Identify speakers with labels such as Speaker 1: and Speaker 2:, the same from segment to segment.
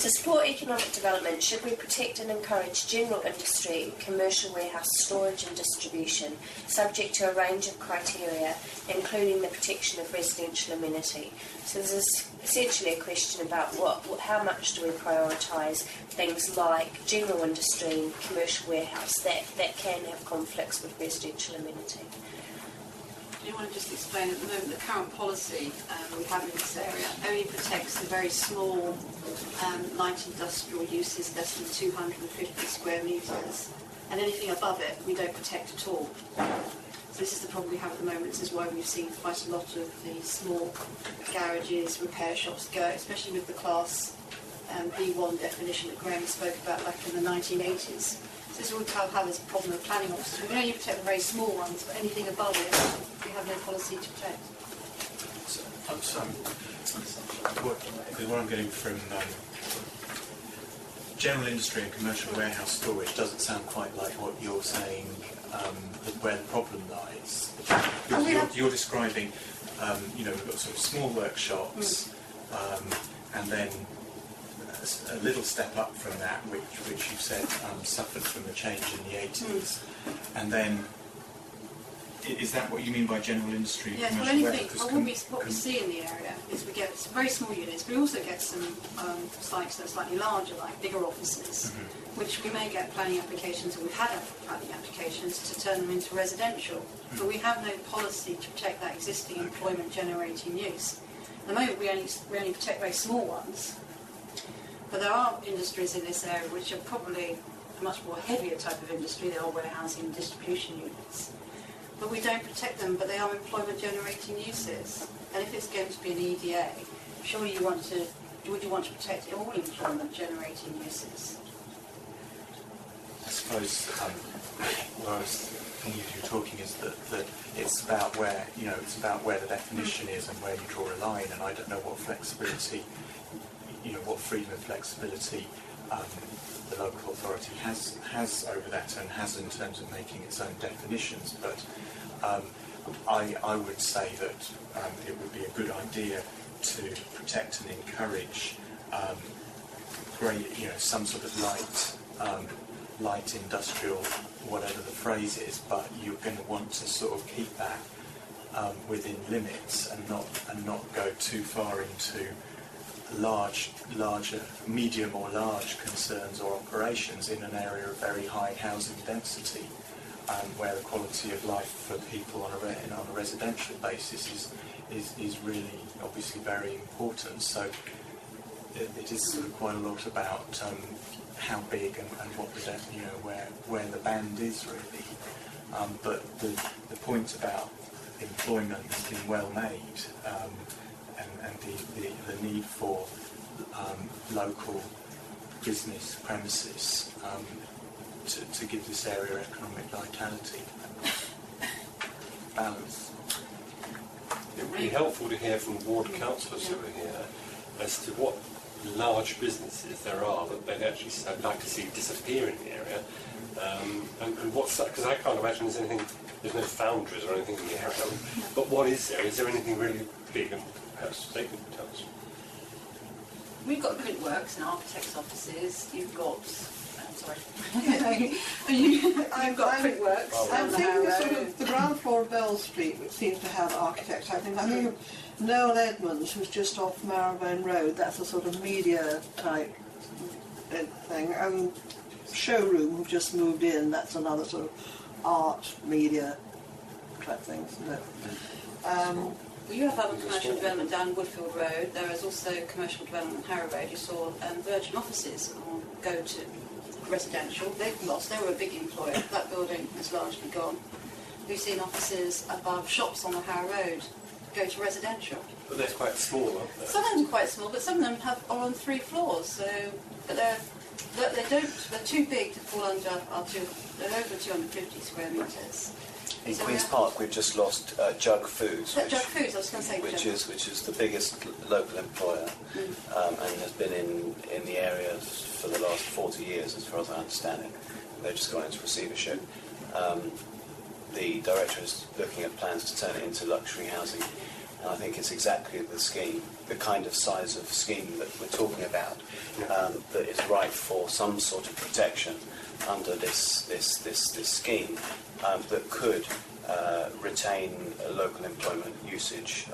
Speaker 1: To support economic development, should we protect and encourage general industry, commercial warehouse storage and distribution, subject to a range of criteria, including the protection of residential amenity? So this is essentially a question about how much do we prioritise things like general industry, commercial warehouse that can have conflicts with residential amenity.
Speaker 2: Do you want to just explain at the moment the current policy we have in this area only protects the very small light industrial uses less than 250 square metres, and anything above it we don't protect at all. So this is the problem we have at the moment. This is why we've seen quite a lot of the small garages, repair shops go, especially with the class B1 definition that Graham spoke about back in the 1980s. So this will have as a problem of planning officers. We only protect the very small ones, but anything above it, we have no policy to protect.
Speaker 3: What I'm getting from general industry and commercial warehouse storage doesn't sound quite like what you're saying, where the problem lies. You're describing, we've got sort of small workshops, and then a little step up from that, which you've said suffered from the change in the 80s, and then is that what you mean by general industry?
Speaker 2: Yes, well, anything. What we see in the area is we get very small units. We also get some sites that are slightly larger, like bigger offices, which we may get planning applications, or we've had planning applications to turn them into residential. But we have no policy to protect that existing employment-generating use. At the moment, we only protect very small ones. But there are industries in this area which are probably a much more heavier type of industry. They are warehousing and distribution units. But we don't protect them, but they are employment-generating uses. And if it's going to be an EDA, surely would you want to protect all employment-generating uses?
Speaker 3: I suppose what I was thinking as you were talking is that it's about where the definition is and where you draw a line, and I don't know what flexibility, what freedom of flexibility the local authority has over that and has in terms of making its own definitions. But I would say that it would be a good idea to protect and encourage some sort of light industrial, whatever the phrase is, but you're going to want to sort of keep that within limits and not go too far into larger, medium or large concerns or operations in an area of very high housing density, where the quality of life for people on a residential basis is really obviously very important. So it is sort of quite a lot about how big and what the where the band is really. But the point about employment has been well made. And the need for local business premises to give this area economic vitality and balance.
Speaker 4: It would be helpful to hear from ward councillors who are here as to what large businesses there are that they'd actually like to see disappear in the area, and what's that? Because I can't imagine there's no foundries or anything in the area. But what is there? Is there anything really big? And perhaps they can tell us.
Speaker 2: We've got printworks and architects' offices. You've got. I've got printworks.
Speaker 5: I'm thinking of sort of the ground floor of Bell Street, which seems to have architects. I think of Noel Edmonds, who's just off Marylebone Road. That's a sort of media type thing. And Showroom, who just moved in. That's another sort of art media type thing, isn't it?
Speaker 2: You have other commercial development down Woodfield Road. There is also commercial development on Harrow Road. You saw Virgin offices go to residential. They've lost. They were a big employer. That building is largely gone. We've seen offices above shops on the Harrow Road go to residential.
Speaker 4: But they're quite small, aren't they?
Speaker 2: Some of them are quite small, but some of them are on 3 floors. So, but they're too big to fall under our they're over 250 square metres.
Speaker 6: In Queen's Park, we've just lost Jug Foods,
Speaker 2: Jug Foods, I was going to say,
Speaker 6: which is the biggest local employer, and has been in the area for the last 40 years, as far as I understand it. They've just gone into receivership. The director is looking at plans to turn it into luxury housing. And I think it's exactly the scheme, the kind of size of scheme that we're talking about, that is right for some sort of protection under this scheme, that could retain local employment usage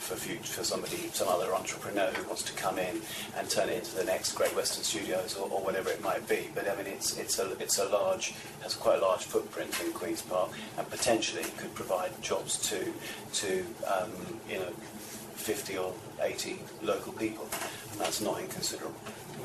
Speaker 6: for some other entrepreneur who wants to come in and turn it into the next Great Western Studios or whatever it might be. But I mean, has quite a large footprint in Queen's Park, and potentially could provide jobs to 50 or 80 local people, and that's not inconsiderable.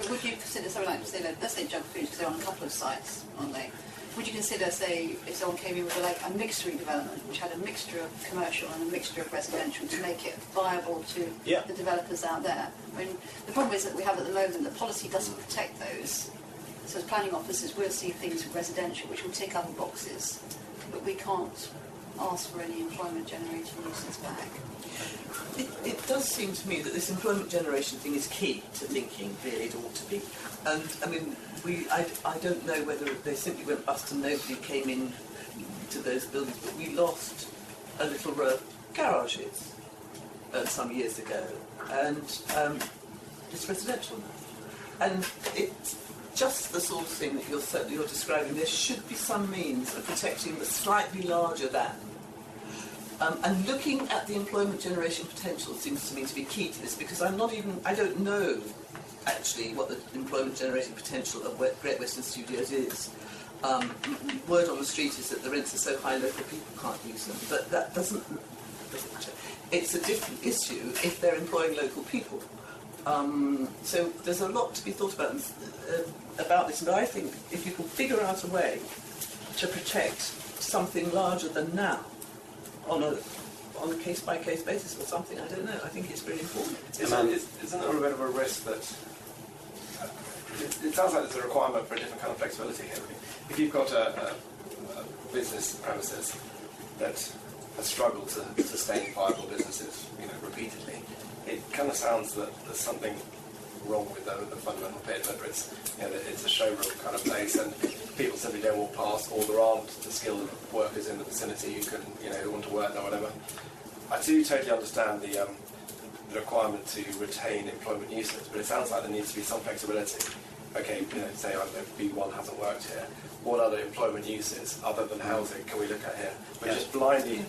Speaker 2: Would you consider something like, let's say Junk Foods, because they're on a couple of sites, aren't they? Would you consider, say, if someone came in with a mixed redevelopment, which had a mixture of commercial and a mixture of residential, to make it viable to the developers out there? I mean, the problem is that we have at the moment, the policy doesn't protect those. So as planning officers, we'll see things with residential, which will tick other boxes, but we can't ask for any employment generating uses back.
Speaker 7: It does seem to me that this employment generation thing is key to thinking, really, it ought to be. And, I mean, I don't know whether they simply went bust and nobody came in to those buildings, but we lost a little row of garages some years ago, and it's residential now. And it's just the sort of thing that you're describing. There should be some means of protecting the slightly larger than. And looking at the employment generation potential seems to me to be key to this, because I don't know actually what the employment generating potential of Great Western Studios is. Word on the street is that the rents are so high local people can't use them, but that doesn't matter. It's a different issue if they're employing local people. So there's a lot to be thought about this, and I think if you can figure out a way to protect something larger than now, on a case-by-case basis or something, I don't know. I think it's really important.
Speaker 8: Isn't there a bit of a risk that it sounds like there's a requirement for a different kind of flexibility here? If you've got a business premises that has struggled to sustain viable businesses, repeatedly, it kind of sounds that there's something wrong with the fundamental bit, whether it's it's a showroom kind of place and people simply don't walk past, or there aren't the skilled workers in the vicinity who want to work there, whatever. I do totally understand the requirement to retain employment uses, but it sounds like there needs to be some flexibility. Okay, say B1 hasn't worked here. What other employment uses other than housing can we look at here? But just blindly,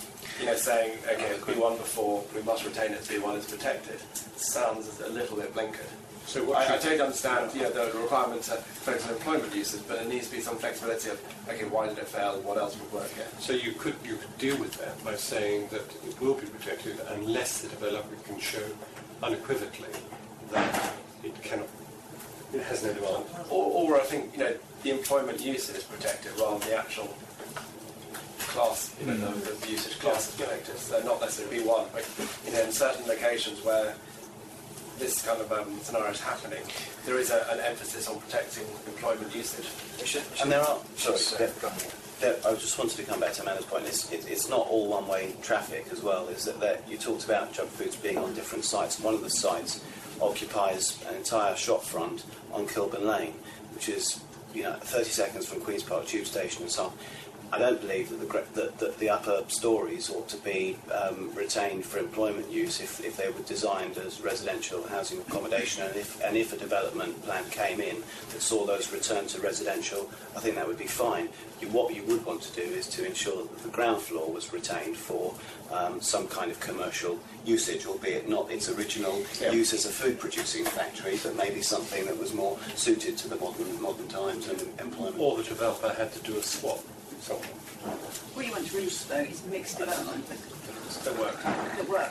Speaker 8: saying okay, B1 before, we must retain it. B1 is protected. Sounds a little bit blinkered. So I totally understand the requirement to focus on employment uses, but there needs to be some flexibility of, okay, why did it fail, what else would work here?
Speaker 4: So you could deal with that by saying that it will be protected unless the developer can show unequivocally that it has no demand.
Speaker 8: Or I think the employment use is protected rather than the actual class, the usage class is protected. So not necessarily B1, but in certain locations where this kind of scenario is happening, there is an emphasis on protecting employment usage.
Speaker 6: And there are... I just wanted to come back to Amanda's point. It's not all one-way traffic as well, is that you talked about Junk Foods being on different sites. One of the sites occupies an entire shop front on Kilburn Lane, which is 30 seconds from Queen's Park Tube Station and so on. I don't believe that the upper stories ought to be retained for employment use if they were designed as residential housing accommodation, and if a development plan came in that saw those return to residential, I think that would be fine. What you would want to do is to ensure that the ground floor was retained for some kind of commercial usage, albeit not its original use as a food producing factory, but maybe something that was more suited to the modern times and employment.
Speaker 4: Or the developer had to do a swap.
Speaker 2: What you want to reach, though, is mixed development
Speaker 8: That work.
Speaker 2: that works.